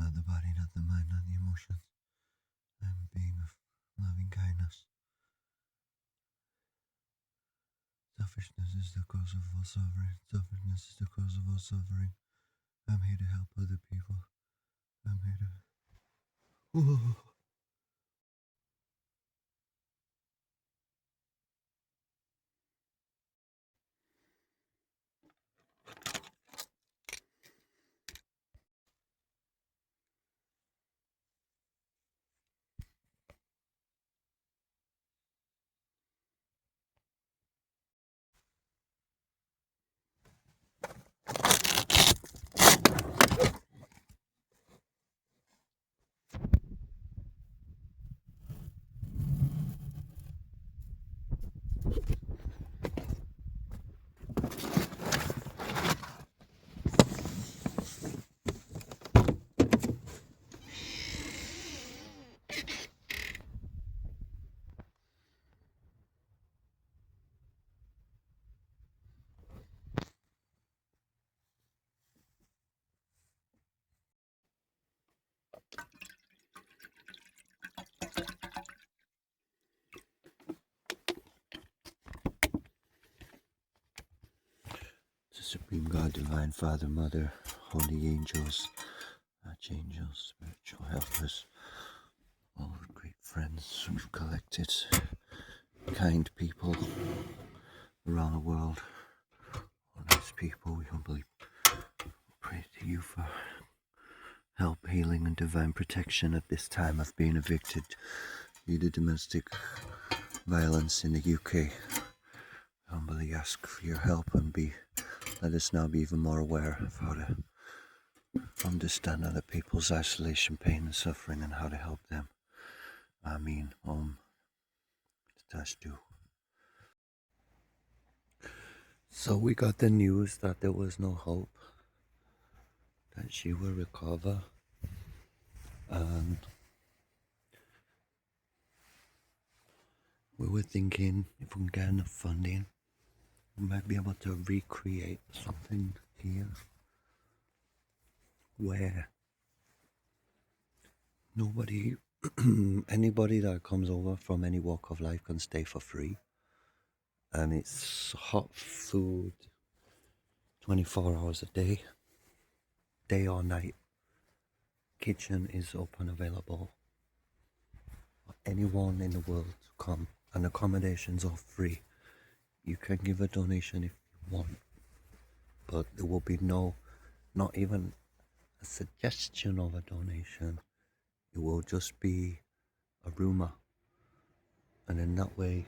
not the body, not the mind, not the emotions. I am a being of loving kindness. Selfishness is the cause of all suffering. Selfishness is the cause of all suffering. I'm here to help other people. I'm here to. Whoa. The Supreme God, Divine Father, Mother, Holy Angels, Archangels, spiritual helpers, all great friends we've collected, kind people around the world, all these people, we humbly pray to you for help, healing, and divine protection at this time of being evicted due to domestic violence in the UK. Humbly ask for your help and let us now be even more aware of how to understand other people's isolation, pain, and suffering, and how to help them. Ameen. Tashtu. So we got the news that there was no hope, that she will recover, and we were thinking if we can get enough funding, we might be able to recreate something here where anybody that comes over from any walk of life can stay for free, and it's hot food 24 hours a day or night. Kitchen is open, available for anyone in the world to come, and accommodations are free. You can give a donation if you want, but there will be not even a suggestion of a donation. It will just be a rumor, and in that way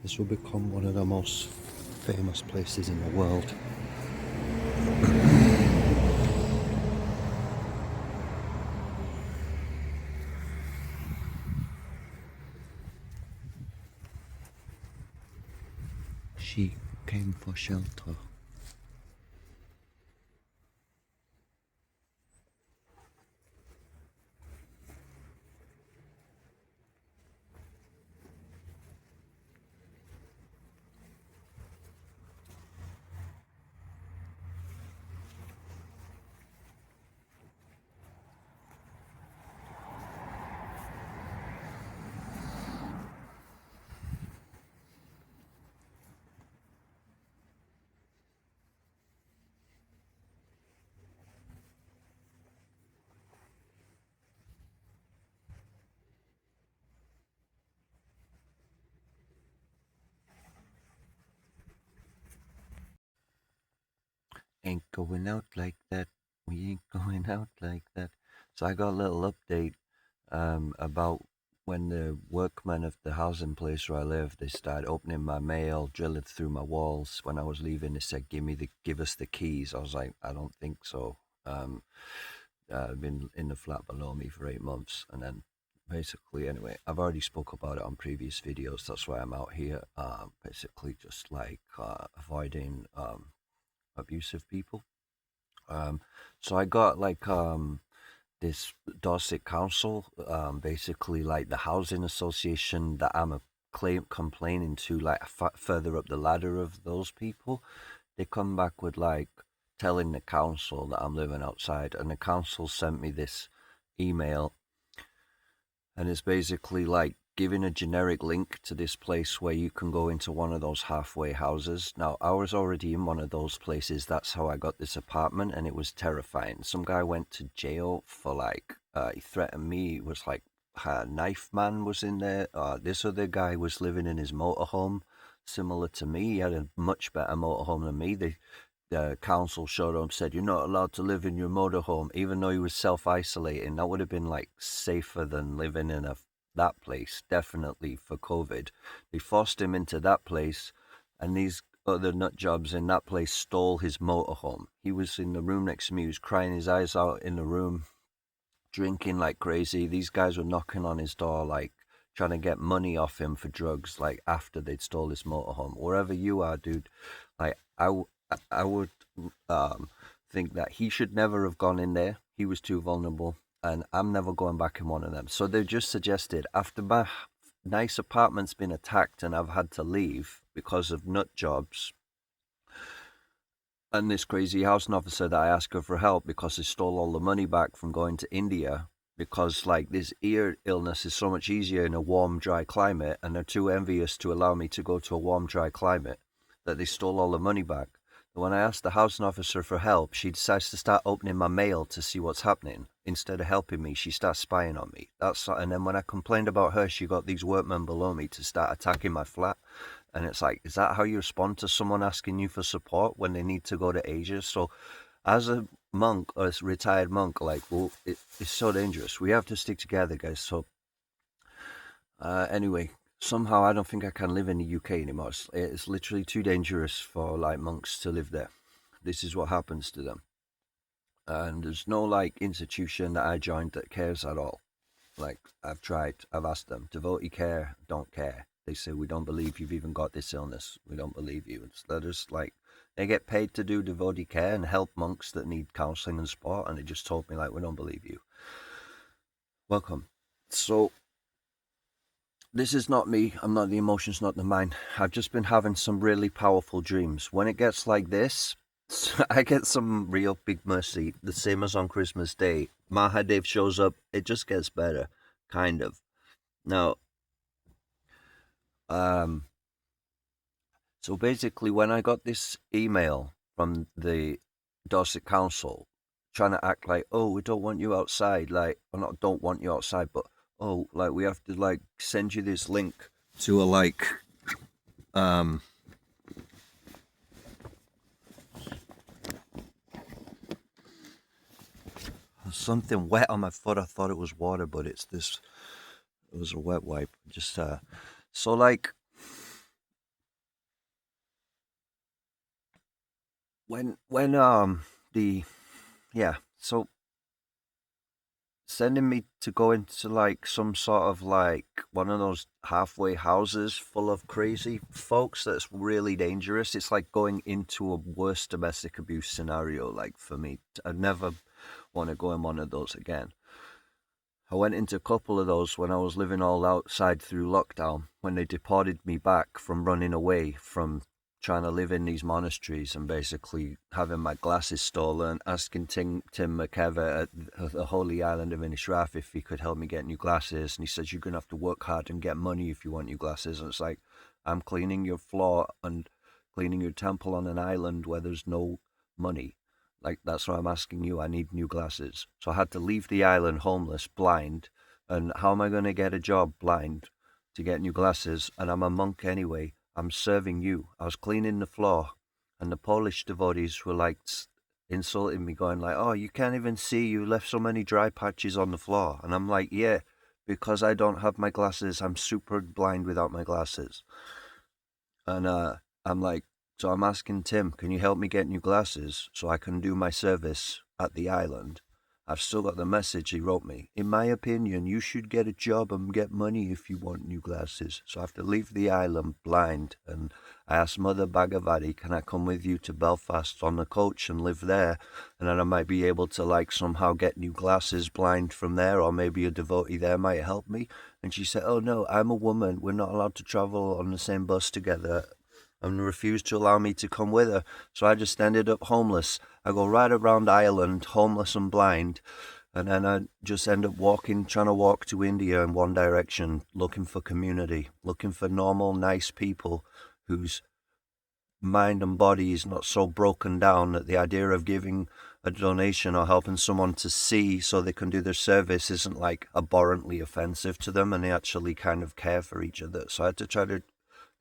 this will become one of the most famous places in the world. She came for shelter. Ain't going out like that. We ain't going out like that. So I got a little update about when the workmen of the housing place where I live, they started opening my mail, drilling through my walls. When I was leaving, they said, give us the keys. I was like, I don't think so. I've been in the flat below me for 8 months, and then basically, anyway, I've already spoke about it on previous videos. That's why I'm out here. Basically, just like avoiding abusive people. So I got like this Dorset Council, basically like the housing association that I'm complaining to, like further up the ladder of those people. They come back with like telling the council that I'm living outside, and the council sent me this email, and it's basically like giving a generic link to this place where you can go into one of those halfway houses. Now, I was already in one of those places. That's how I got this apartment, and it was terrifying. Some guy went to jail for like, he threatened me. It was like a knife man was in there. This other guy was living in his motorhome, similar to me. He had a much better motorhome than me. The council showed up, said, "You're not allowed to live in your motorhome," even though he was self-isolating. That would have been like safer than living in that place, definitely, for COVID. They forced him into that place, and these other nut jobs in that place stole his motorhome. He was in the room next to me. He was crying his eyes out in the room, drinking like crazy. These guys were knocking on his door, like trying to get money off him for drugs, like after they'd stole his motorhome. Wherever you are, dude, like I would think that he should never have gone in there. He was too vulnerable, and I'm never going back in one of them. So they just suggested, after my nice apartment's been attacked and I've had to leave because of nut jobs and this crazy housing officer that I asked her for help because he stole all the money back from going to India, because like this ear illness is so much easier in a warm, dry climate, and they're too envious to allow me to go to a warm, dry climate, that they stole all the money back. When I asked the housing officer for help, she decides to start opening my mail to see what's happening. Instead of helping me, she starts spying on me. And then when I complained about her, she got these workmen below me to start attacking my flat. And it's like, is that how you respond to someone asking you for support when they need to go to Asia? So as a monk, or as a retired monk, like, well, it's so dangerous. We have to stick together, guys. So anyway, somehow I don't think I can live in the UK anymore. It's literally too dangerous for like monks to live there. This is what happens to them. And there's no like institution that I joined that cares at all. Like, I've tried, I've asked them, devotee care, don't care. They say, we don't believe you've even got this illness. We don't believe you. They're just like, they get paid to do devotee care and help monks that need counseling and support. And they just told me, like, we don't believe you. Welcome. So this is not me. I'm not the emotions, not the mind. I've just been having some really powerful dreams. When it gets like this, I get some real big mercy. The same as on Christmas Day. Mahadev shows up. It just gets better, kind of. Now, so basically, when I got this email from the Dorset Council trying to act like, oh, we don't want you outside, like, well, not don't want you outside, but oh, like, we have to like send you this link to a like something wet on my foot. I thought it was water, but it was a wet wipe. Just so like when so sending me to go into like some sort of like one of those halfway houses full of crazy folks, that's really dangerous. It's like going into a worse domestic abuse scenario. Like, for me, I'd never want to go in one of those again. I went into a couple of those when I was living all outside through lockdown, when they deported me back from running away from trying to live in these monasteries and basically having my glasses stolen, asking Tim McKever at the Holy Island of Innisfrith if he could help me get new glasses. And he says, you're going to have to work hard and get money if you want new glasses. And it's like, I'm cleaning your floor and cleaning your temple on an island where there's no money. Like, that's why I'm asking you. I need new glasses. So I had to leave the island homeless, blind. And how am I going to get a job blind to get new glasses? And I'm a monk anyway. I'm serving you. I was cleaning the floor, and the Polish devotees were like insulting me, going like, oh, you can't even see, you left so many dry patches on the floor. And I'm like, yeah, because I don't have my glasses. I'm super blind without my glasses. And I'm like, so I'm asking Tim, can you help me get new glasses so I can do my service at the island? I've still got the message he wrote me. In my opinion, you should get a job and get money if you want new glasses. So I have to leave the island blind. And I asked Mother Bhagavati, can I come with you to Belfast on the coach and live there? And then I might be able to like somehow get new glasses blind from there, or maybe a devotee there might help me. And she said, oh no, I'm a woman. We're not allowed to travel on the same bus together. and refused to allow me to come with her. So I just ended up homeless. I go right around Ireland, homeless and blind, and then I just end up trying to walk to India in one direction, looking for community, looking for normal, nice people whose mind and body is not so broken down that the idea of giving a donation or helping someone to see so they can do their service isn't like abhorrently offensive to them, and they actually kind of care for each other. So I had to try to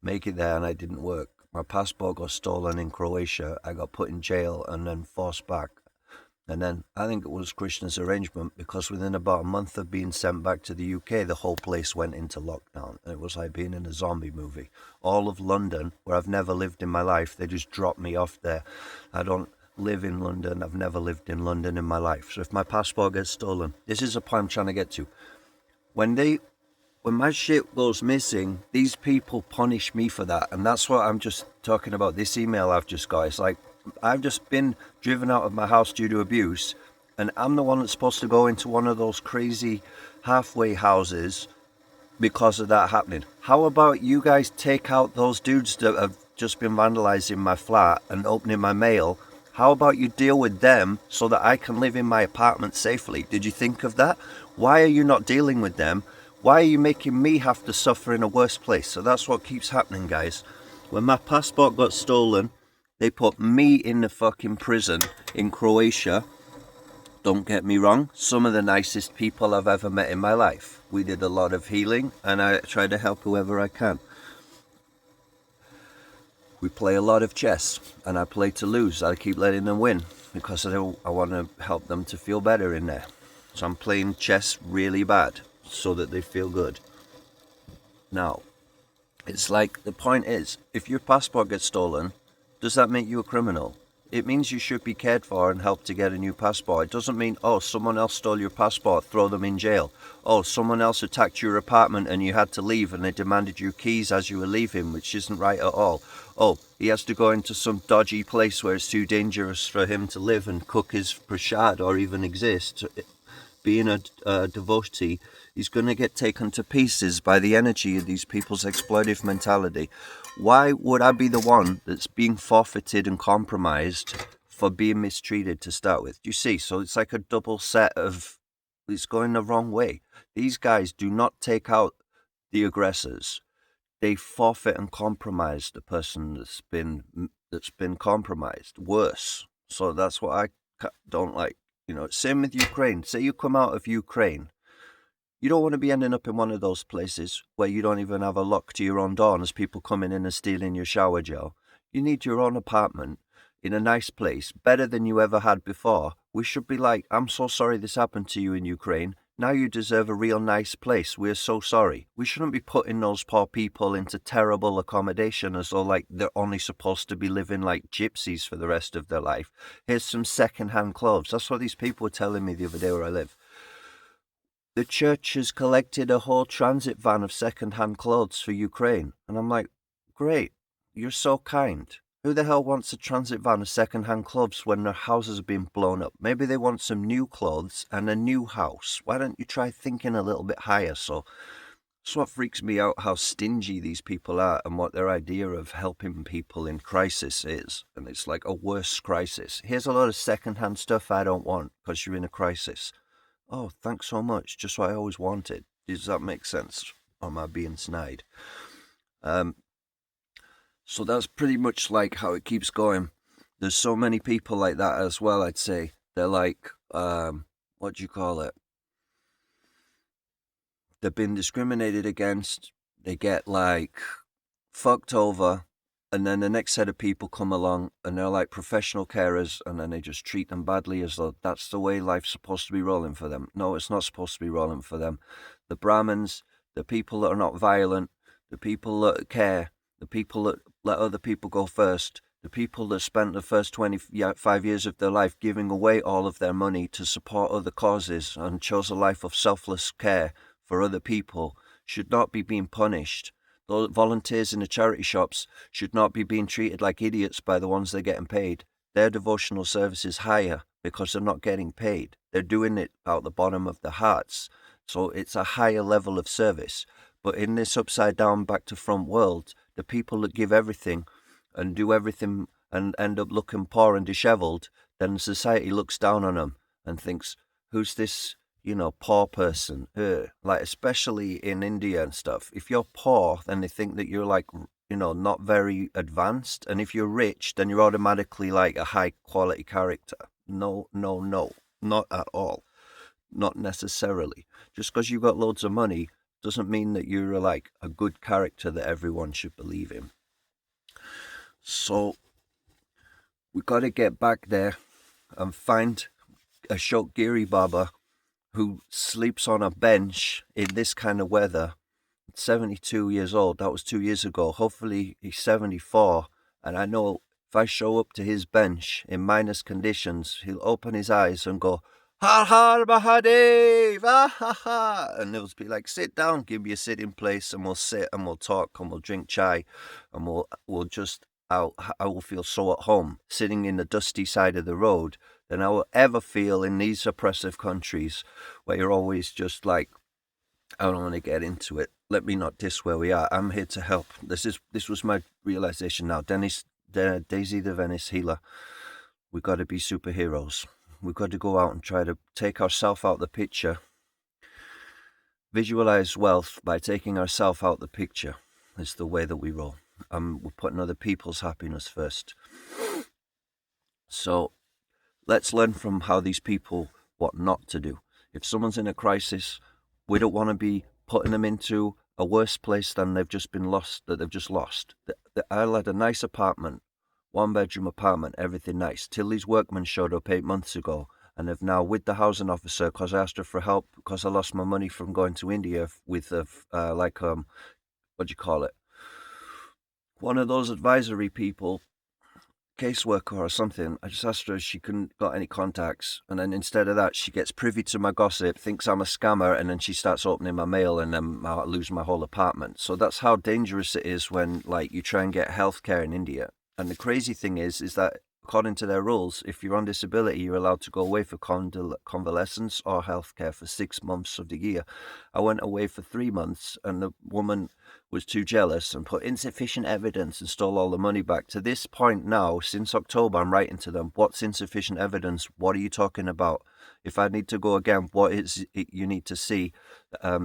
make it there, and it didn't work. My passport got stolen in Croatia. I got put in jail and then forced back. And then I think it was Krishna's arrangement, because within about a month of being sent back to the UK, the whole place went into lockdown. It was like being in a zombie movie. All of London, where I've never lived in my life, they just dropped me off there. I don't live in London. I've never lived in London in my life. So if my passport gets stolen, this is a point I'm trying to get to. When my shit goes missing, these people punish me for that. And that's what I'm just talking about. This email I've just got, it's like, I've just been driven out of my house due to abuse, and I'm the one that's supposed to go into one of those crazy halfway houses because of that happening. How about you guys take out those dudes that have just been vandalizing my flat and opening my mail? How about you deal with them so that I can live in my apartment safely? Did you think of that? Why are you not dealing with them? Why are you making me have to suffer in a worse place? So that's what keeps happening, guys. When my passport got stolen, they put me in the fucking prison in Croatia. Don't get me wrong, some of the nicest people I've ever met in my life. We did a lot of healing, and I try to help whoever I can. We play a lot of chess, and I play to lose. I keep letting them win because I want to help them to feel better in there. So I'm playing chess really bad so that they feel good. Now, it's like, the point is, if your passport gets stolen, does that make you a criminal? It means you should be cared for and helped to get a new passport. It doesn't mean, oh, someone else stole your passport, throw them in jail. Oh, someone else attacked your apartment and you had to leave and they demanded your keys as you were leaving, which isn't right at all. Oh, he has to go into some dodgy place where it's too dangerous for him to live and cook his prasad or even exist. Being a devotee, he's going to get taken to pieces by the energy of these people's exploitive mentality. Why would I be the one that's being forfeited and compromised for being mistreated to start with? Do you see? So it's like a double set of, it's going the wrong way. These guys do not take out the aggressors. They forfeit and compromise the person that's been compromised. Worse. So that's what I don't like. You know, same with Ukraine. Say you come out of Ukraine. You don't want to be ending up in one of those places where you don't even have a lock to your own door and there's people coming in and stealing your shower gel. You need your own apartment in a nice place, better than you ever had before. We should be like, I'm so sorry this happened to you in Ukraine. Now you deserve a real nice place. We're so sorry. We shouldn't be putting those poor people into terrible accommodation as though like they're only supposed to be living like gypsies for the rest of their life. Here's some second-hand clothes. That's what these people were telling me the other day where I live. The church has collected a whole transit van of second-hand clothes for Ukraine. And I'm like, great, you're so kind. Who the hell wants a transit van of second-hand clothes when their houses have been blown up? Maybe they want some new clothes and a new house. Why don't you try thinking a little bit higher? So that's what freaks me out, how stingy these people are and what their idea of helping people in crisis is. And it's like a worse crisis. Here's a lot of second-hand stuff I don't want because you're in a crisis. Oh, thanks so much. Just what I always wanted. Does that make sense? Or am I being snide? So that's pretty much like how it keeps going. There's so many people like that as well, I'd say. They're like, what do you call it? They've been discriminated against. They get like fucked over. And then the next set of people come along and they're like professional carers and then they just treat them badly as though that's the way life's supposed to be rolling for them. No, it's not supposed to be rolling for them. The Brahmins, the people that are not violent, the people that care, the people that let other people go first, the people that spent the first 25 years of their life giving away all of their money to support other causes and chose a life of selfless care for other people should not be being punished. The volunteers in the charity shops should not be being treated like idiots by the ones they're getting paid. Their devotional service is higher because they're not getting paid. They're doing it out the bottom of their hearts. So it's a higher level of service. But in this upside down back to front world, the people that give everything and do everything and end up looking poor and dishevelled, then society looks down on them and thinks, who's this, poor person? Like, especially in India and stuff, if you're poor, then they think that you're like, not very advanced. And if you're rich, then you're automatically like a high quality character. No, no, no, not at all. Not necessarily. Just because you've got loads of money doesn't mean that you're like a good character that everyone should believe in. So we got to get back there and find Ashok Giri Baba who sleeps on a bench in this kind of weather. 72 years old. That was 2 years ago. Hopefully he's 74. And I know if I show up to his bench in minus conditions, he'll open his eyes and go, Har Har Mahadev, ah ha ha. And it'll be like, sit down, give me a sitting place, and we'll sit and we'll talk and we'll drink chai, and we'll just, I will feel so at home sitting in the dusty side of the road than I will ever feel in these oppressive countries where you're always just like, I don't want to get into it. Let me not diss where we are. I'm here to help. This was my realization now. Daisy the Venice healer. We've got to be superheroes. We've got to go out and try to take ourselves out the picture. Visualize wealth by taking ourselves out the picture. Is the way that we roll. We're putting other people's happiness first. So let's learn from how these people what not to do. If someone's in a crisis, we don't want to be putting them into a worse place than they've just lost. I had a nice apartment, 1-bedroom apartment, everything nice, till these workmen showed up 8 months ago and have now, with the housing officer, because I asked her for help because I lost my money from going to India with what do you call it? One of those advisory people, caseworker or something. I just asked her if she couldn't got any contacts, and then instead of that she gets privy to my gossip, thinks I'm a scammer, and then she starts opening my mail, and then I lose my whole apartment. So that's how dangerous it is when like you try and get healthcare in India. And the crazy thing is that according to their rules, if you're on disability, you're allowed to go away for convalescence or healthcare for 6 months of the year. I went away for 3 months, and the woman was too jealous and put insufficient evidence and stole all the money back. To this point now, since October, I'm writing to them, what's insufficient evidence? What are you talking about? If I need to go again, what is it you need to see?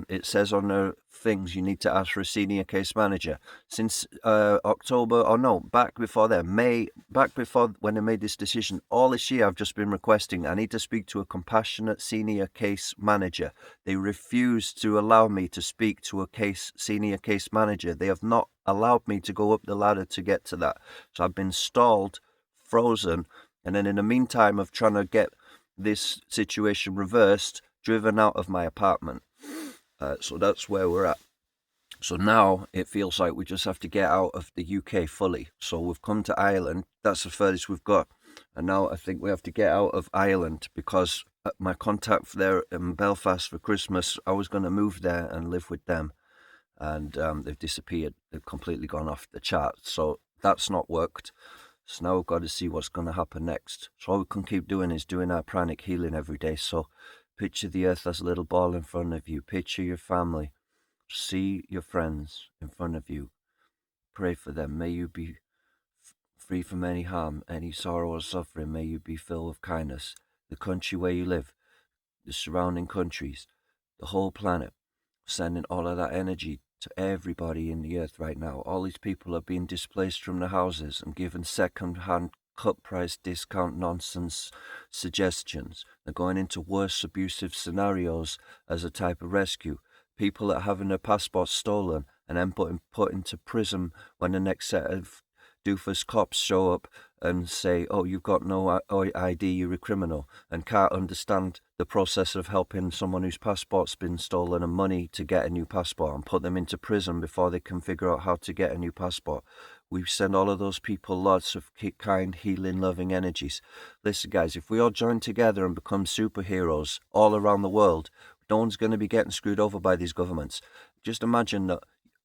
It says on the things you need to ask for a senior case manager. Since October, or no, back before then, back before when I made this decision, all this year I've just been requesting, I need to speak to a compassionate senior case manager. They refused to allow me to speak to a senior case manager. They have not allowed me to go up the ladder to get to that. So I've been stalled, frozen, and then in the meantime of trying to get this situation reversed, driven out of my apartment. So that's where we're at. So now it feels like we just have to get out of the UK fully. So we've come to Ireland. That's the furthest we've got. And now I think we have to get out of Ireland, because my contact there in Belfast for Christmas, I was going to move there and live with them. And they've disappeared. They've completely gone off the chart. So that's not worked. So now we've got to see what's going to happen next. So all we can keep doing is doing our pranic healing every day. So picture the earth as a little ball in front of you. Picture your family. See your friends in front of you. Pray for them. May you be free from any harm, any sorrow or suffering. May you be filled with kindness. The country where you live, the surrounding countries, the whole planet, sending all of that energy to everybody in the earth right now. All these people are being displaced from their houses and given second-hand cut price discount nonsense suggestions. They're going into worse abusive scenarios as a type of rescue. People that are having their passports stolen and then put into prison when the next set of doofus cops show up and say, oh, you've got no ID, you're a criminal, and can't understand the process of helping someone whose passport's been stolen and money to get a new passport, and put them into prison before they can figure out how to get a new passport. We send all of those people lots of kind, healing, loving energies. Listen, guys, if we all join together and become superheroes all around the world, no one's going to be getting screwed over by these governments. Just imagine that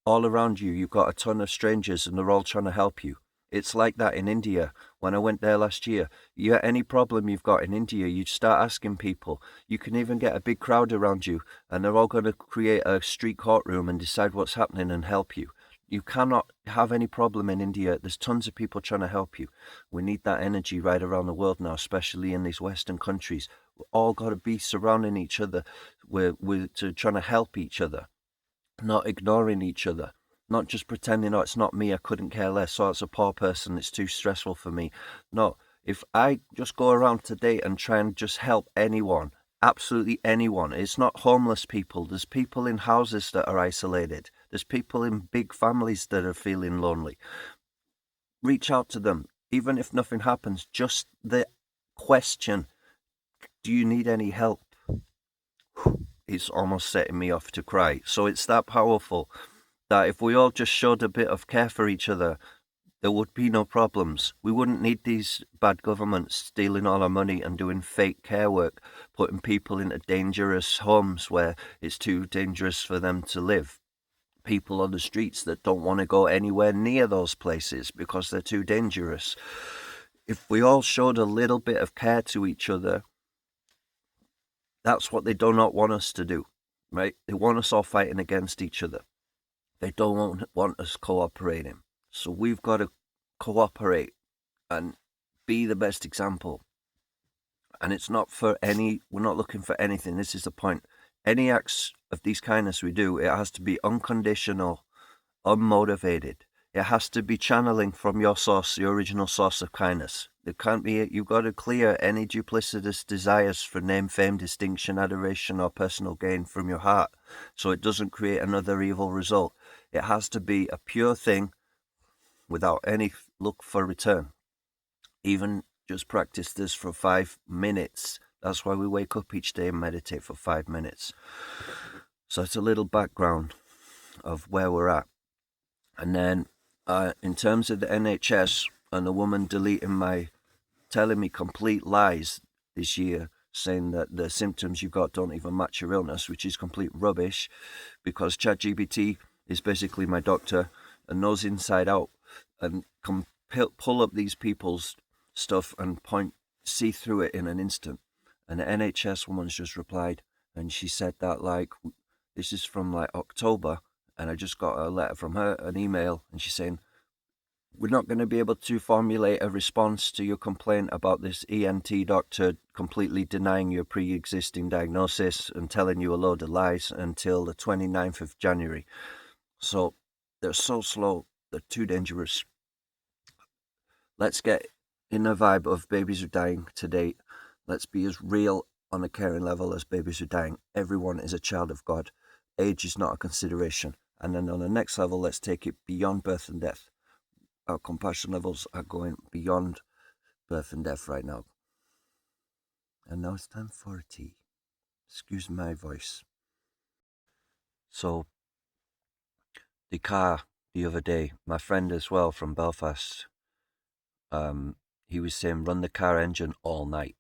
all around you, you've got a ton of strangers and they're all trying to help you. It's like that in India. When I went there last year, any problem you've got in India, you start asking people. You can even get a big crowd around you, and they're all going to create a street courtroom and decide what's happening and help you. You cannot have any problem in India. There's tons of people trying to help you. We need that energy right around the world now, especially in these Western countries. We all got to be surrounding each other. We're trying to help each other, not ignoring each other, not just pretending, oh, it's not me, I couldn't care less, oh, it's a poor person, it's too stressful for me. No, if I just go around today and try and just help anyone, absolutely anyone, it's not homeless people, there's people in houses that are isolated, there's people in big families that are feeling lonely. Reach out to them, even if nothing happens, just the question, do you need any help? It's almost setting me off to cry. So it's that powerful that if we all just showed a bit of care for each other, there would be no problems. We wouldn't need these bad governments stealing all our money and doing fake care work, putting people into dangerous homes where it's too dangerous for them to live. People on the streets that don't want to go anywhere near those places because they're too dangerous. If we all showed a little bit of care to each other, that's what they do not want us to do, right? They want us all fighting against each other. They don't want us cooperating. So we've got to cooperate and be the best example. And it's not for we're not looking for anything. This is the point. Any acts of these kindness we do, it has to be unconditional, unmotivated. It has to be channeling from your source, your original source of kindness. There can't be, you've got to clear any duplicitous desires for name, fame, distinction, adoration, or personal gain from your heart, so it doesn't create another evil result. It has to be a pure thing without any look for return. Even just practice this for 5 minutes. That's why we wake up each day and meditate for 5 minutes. So it's a little background of where we're at. And then in terms of the NHS and the woman telling me complete lies this year, saying that the symptoms you've got don't even match your illness, which is complete rubbish, because ChatGPT is basically my doctor and knows inside out and can pull up these people's stuff and see through it in an instant. And the NHS woman's just replied, and she said that this is from October, and I just got a letter from her, an email, and she's saying, we're not going to be able to formulate a response to your complaint about this ENT doctor completely denying your pre-existing diagnosis and telling you a load of lies until the 29th of January. So they're so slow, they're too dangerous. Let's get in the vibe of babies are dying to date. Let's be as real on a caring level as babies are dying. Everyone is a child of God. Age is not a consideration. And then on the next level, let's take it beyond birth and death. Our compassion levels are going beyond birth and death right now. And now it's time for a tea. Excuse my voice. So, the car the other day, my friend as well from Belfast, he was saying run the car engine all night.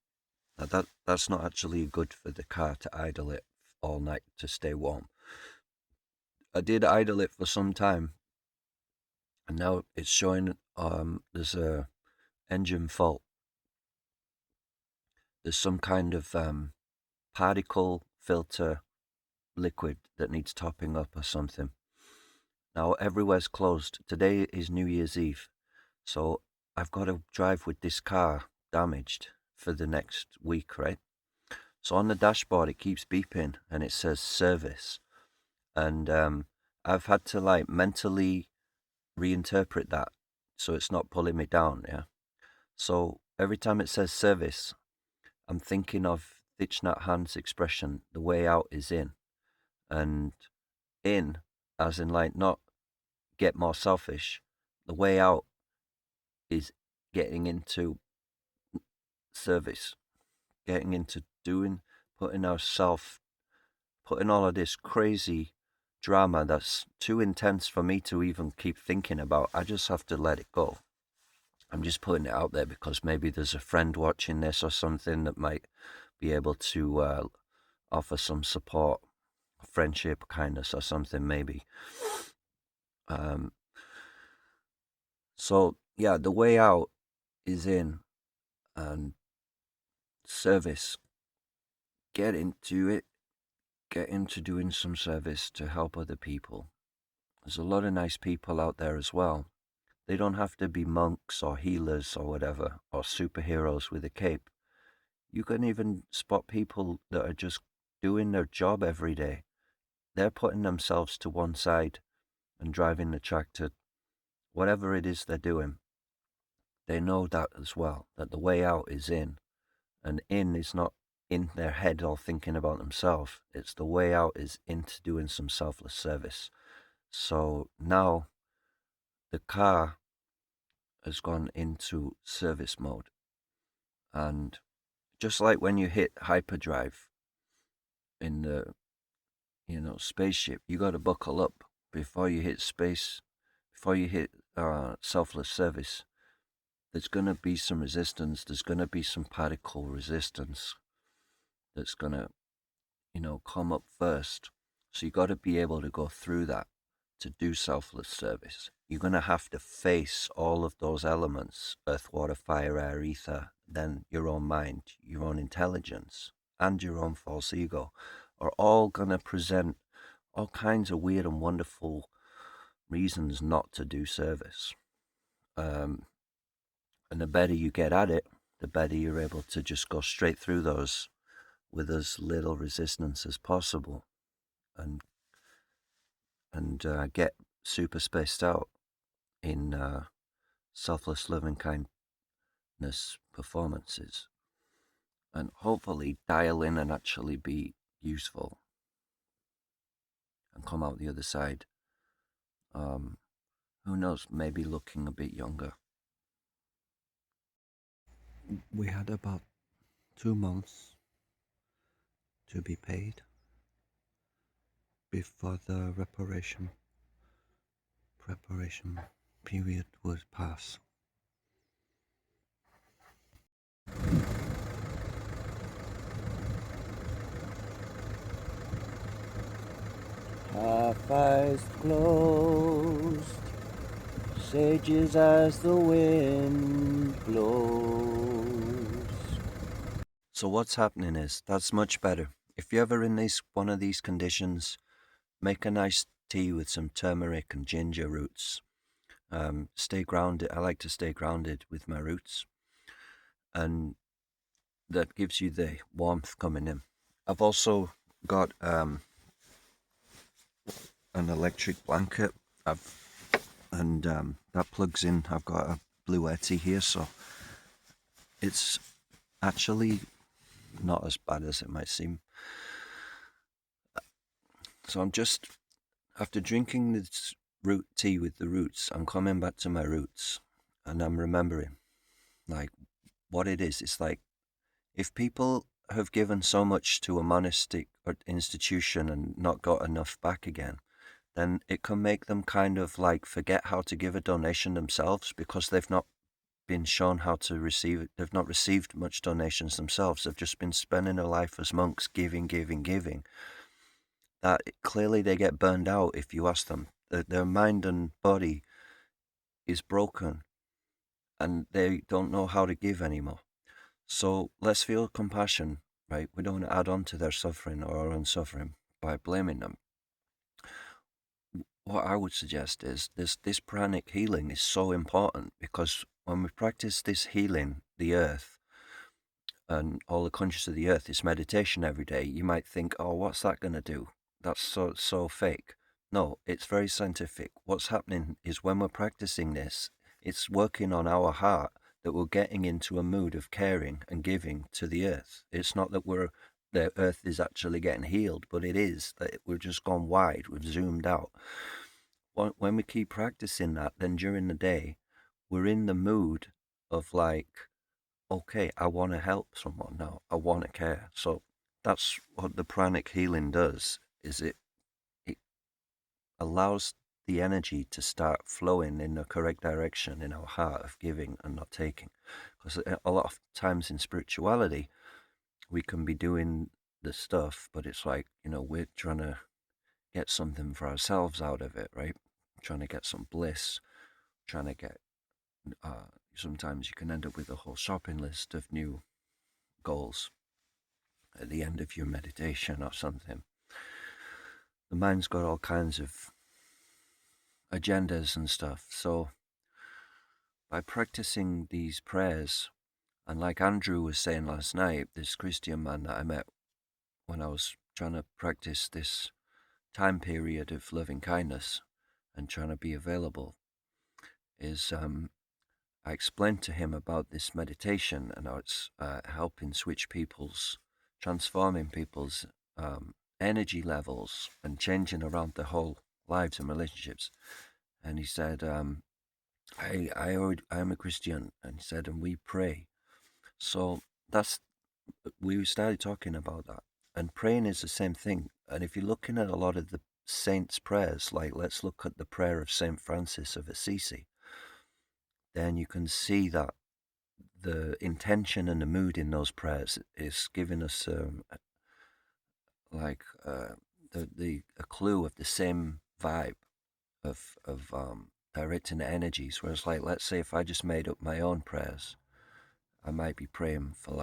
Now that's not actually good for the car to idle it all night to stay warm. I did idle it for some time, and now it's showing there's a engine fault. There's some kind of particle filter liquid that needs topping up or something. Now everywhere's closed. Today is New Year's Eve, so I've got to drive with this car damaged for the next week, right? So on the dashboard it keeps beeping and it says service, and I've had to mentally reinterpret that so it's not pulling me down. Yeah, so every time it says service, I'm thinking of Thich Nhat Hanh's expression, the way out is in. And in, as in not get more selfish, the way out is getting into service, getting into putting all of this crazy drama that's too intense for me to even keep thinking about. I just have to let it go. I'm just putting it out there because maybe there's a friend watching this or something that might be able to offer some support, friendship, kindness, or something maybe. So yeah, the way out is in, and service. Get into it. Get into doing some service to help other people. There's a lot of nice people out there as well. They don't have to be monks or healers or whatever, or superheroes with a cape. You can even spot people that are just doing their job every day. They're putting themselves to one side and driving the tractor, whatever it is they're doing. They know that as well, that the way out is in. And in is not in their head all thinking about themselves. It's the way out is into doing some selfless service. So now the car has gone into service mode. And just like when you hit hyperdrive in the spaceship, you got to buckle up before you hit space, before you hit selfless service. There's going to be some resistance. There's going to be some particle resistance that's going to, come up first. So you got to be able to go through that to do selfless service. You're going to have to face all of those elements: earth, water, fire, air, ether, then your own mind, your own intelligence, and your own false ego are all going to present all kinds of weird and wonderful reasons not to do service. And the better you get at it, the better you're able to just go straight through those with as little resistance as possible, and get super spaced out in selfless loving kindness performances, and hopefully dial in and actually be useful and come out the other side. Who knows, maybe looking a bit younger. We had about 2 months to be paid before the preparation period would pass. Half eyes closed, sages as the wind blows. So what's happening is, that's much better. If you're ever in one of these conditions, make a nice tea with some turmeric and ginger roots. Stay grounded. I like to stay grounded with my roots, and that gives you the warmth coming in. I've also got an electric blanket. That plugs in. I've got a Bluetti here, so it's actually not as bad as it might seem. So I'm just, after drinking this root tea with the roots, I'm coming back to my roots, and I'm remembering, like, what it is. It's like, if people have given so much to a monastic or institution and not got enough back again, then it can make them kind of like forget how to give a donation themselves, because they've not been shown how to receive it. They've not received much donations themselves. They've just been spending their life as monks, giving. That clearly they get burned out if you ask them. Their mind and body is broken, and they don't know how to give anymore. So let's feel compassion, right? We don't want to add on to their suffering or our own suffering by blaming them. What I would suggest is this pranic healing is so important, because when we practice this healing, the earth and all the conscious of the earth, this meditation every day, you might think, oh, what's that going to do? That's so fake. No, it's very scientific. What's happening is, when we're practicing this, it's working on our heart, that we're getting into a mood of caring and giving to the earth. It's not that the earth is actually getting healed, but it is that we've just gone wide, we've zoomed out. When we keep practicing that, then during the day, we're in the mood of like, okay, I want to help someone now. I want to care. So that's what the pranic healing does, is it allows the energy to start flowing in the correct direction in our heart of giving and not taking. Because a lot of times in spirituality, we can be doing the stuff, but it's like, we're trying to get something for ourselves out of it, right? Trying to get some bliss, trying to get, sometimes you can end up with a whole shopping list of new goals at the end of your meditation or something. The mind's got all kinds of agendas and stuff. So by practicing these prayers, and like Andrew was saying last night, this Christian man that I met when I was trying to practice this time period of loving kindness and trying to be available, is I explained to him about this meditation and how it's helping transforming people's energy levels and changing around their whole lives and relationships. And he said, I'm a Christian, and he said, and we pray. So we started talking about that. And praying is the same thing. And if you're looking at a lot of the saints' prayers, like let's look at the prayer of Saint Francis of Assisi, then you can see that the intention and the mood in those prayers is giving us a clue of the same vibe of directing the energies. Whereas, like, let's say if I just made up my own prayers, I might be praying for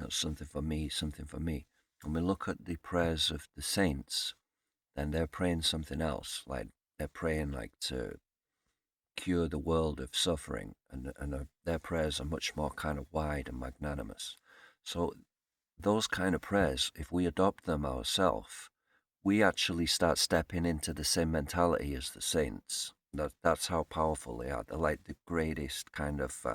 something for me, something for me. When we look at the prayers of the saints, then they're praying something else. Like they're praying like to cure the world of suffering, and their prayers are much more kind of wide and magnanimous. So those kind of prayers, if we adopt them ourselves, we actually start stepping into the same mentality as the saints. That's how powerful they are. They're like the greatest kind of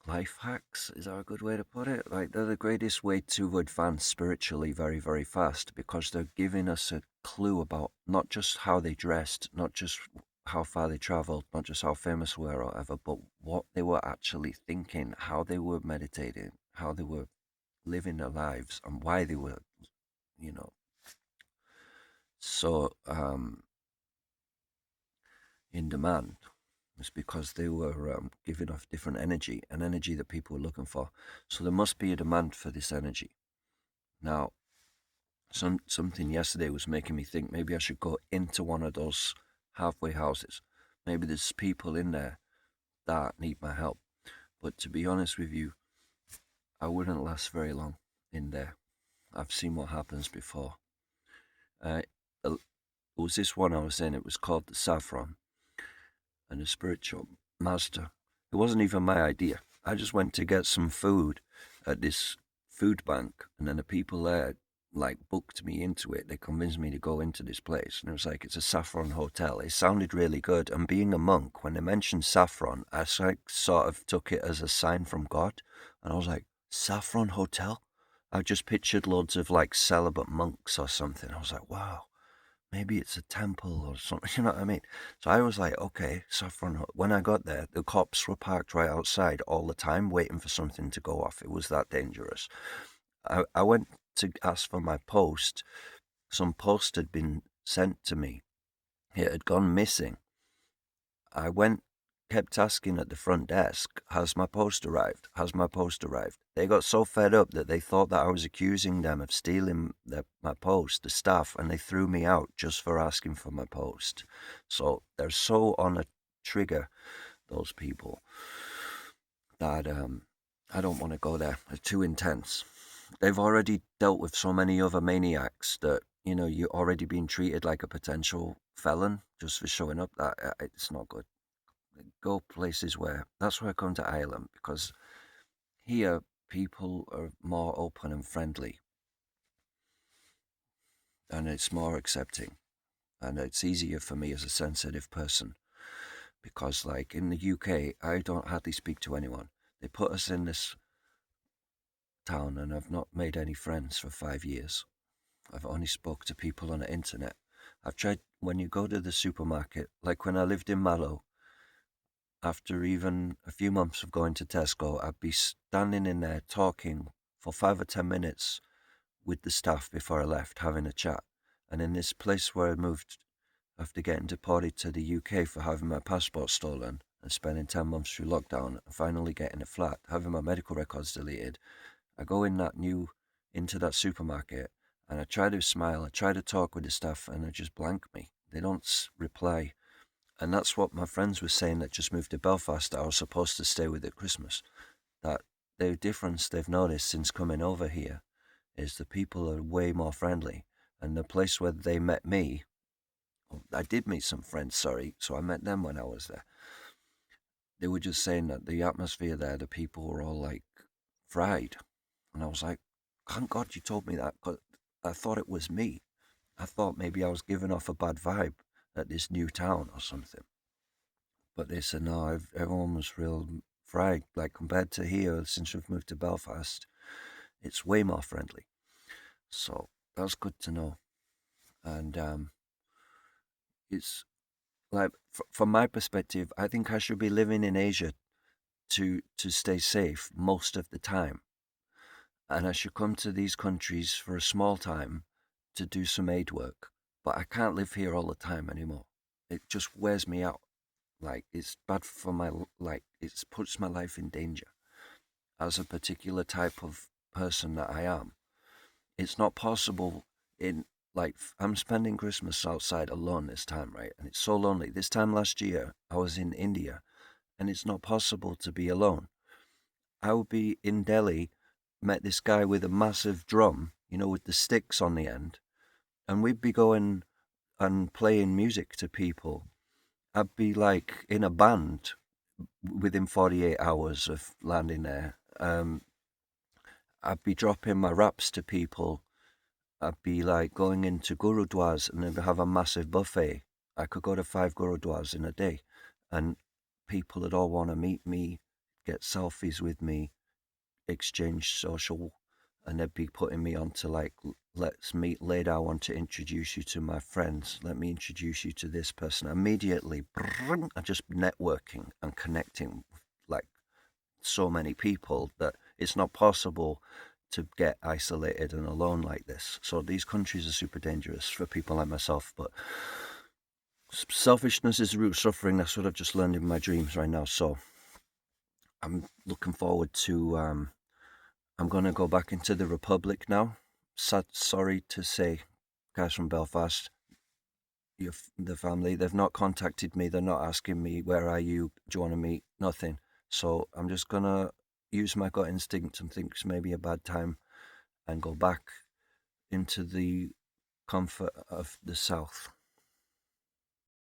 life hacks. Is that a good way to put it? Like they're the greatest way to advance spiritually very, very fast, because they're giving us a clue about not just how they dressed, not just how far they traveled, not just how famous we were or whatever, but what they were actually thinking, how they were meditating, how they were living their lives, and why they were, you know. So in demand. It's because they were giving off different energy, an energy that people were looking for. So there must be a demand for this energy. Now, something yesterday was making me think maybe I should go into one of those halfway houses. Maybe there's people in there that need my help. But to be honest with you, I wouldn't last very long in there. I've seen what happens before. It was this one I was in, it was called the Saffron, and the spiritual master. It wasn't even my idea. I just went to get some food at this food bank, and then the people there like booked me into it. They convinced me to go into this place, and it was like it's a saffron hotel. It sounded really good, and being a monk, when they mentioned saffron, I sort of took it as a sign from God, and I was like, saffron hotel. I just pictured loads of like celibate monks or something. I was like, wow, maybe it's a temple or something, you know what I mean? So I was like, okay, Saffron. When I got there, the cops were parked right outside all the time, waiting for something to go off. It was that dangerous. I went to ask for my post. Some post had been sent to me. It had gone missing. I kept asking at the front desk, has my post arrived? Has my post arrived? They got so fed up that they thought that I was accusing them of stealing my post, the staff, and they threw me out just for asking for my post. So they're so on a trigger, those people, that I don't want to go there. They're too intense. They've already dealt with so many other maniacs that, you're already being treated like a potential felon just for showing up. That it's not good. Go places that's where I come to Ireland, because here people are more open and friendly, and it's more accepting, and it's easier for me as a sensitive person, because like in the UK I don't hardly speak to anyone. They put us in this town and I've not made any friends for 5 years. I've only spoke to people on the internet. I've tried, when you go to the supermarket, like when I lived in Mallow, after even a few months of going to Tesco, I'd be standing in there talking for 5 or 10 minutes with the staff before I left, having a chat. And in this place where I moved after getting deported to the UK for having my passport stolen and spending 10 months through lockdown and finally getting a flat, having my medical records deleted, I go into that supermarket and I try to smile, I try to talk with the staff, and they just blank me. They don't reply. And that's what my friends were saying that just moved to Belfast that I was supposed to stay with at Christmas. That the difference they've noticed since coming over here is the people are way more friendly. And the place where they met me I did meet some friends, sorry. So I met them when I was there. They were just saying that the atmosphere there, the people were all like fried. And I was like, thank God you told me that, 'cause I thought it was me. I thought maybe I was giving off a bad vibe at this new town or something. But they said, no, everyone was real fried. Like compared to here, since we've moved to Belfast, it's way more friendly. So that's good to know. And it's like, from my perspective, I think I should be living in Asia to stay safe most of the time. And I should come to these countries for a small time to do some aid work. But I can't live here all the time anymore. It just wears me out. Like it's bad for my like it puts my life in danger as a particular type of person that I am. It's not possible in like I'm spending Christmas outside alone this time, right? And it's so lonely. This time last year, I was in India, and it's not possible to be alone. I would be in Delhi, met this guy with a massive drum, with the sticks on the end, and we'd be going and playing music to people. I'd be like in a band within 48 hours of landing there. I'd be dropping my raps to people. I'd be like going into gurudwars and then have a massive buffet. I could go to 5 gurudwars in a day, and people would all want to meet me, get selfies with me, exchange social, and they'd be putting me on to like, let's meet later. I want to introduce you to my friends. Let me introduce you to this person. Immediately, I'm just networking and connecting with like so many people that it's not possible to get isolated and alone like this. So these countries are super dangerous for people like myself. But selfishness is the root of suffering. That's what I've just learned in my dreams right now. So I'm looking forward to. I'm gonna go back into the Republic now. Sorry to say, guys from Belfast, the family, they've not contacted me. They're not asking me, where are you? Do you want to meet? Nothing. So I'm just gonna use my gut instinct and think it's maybe a bad time and go back into the comfort of the South.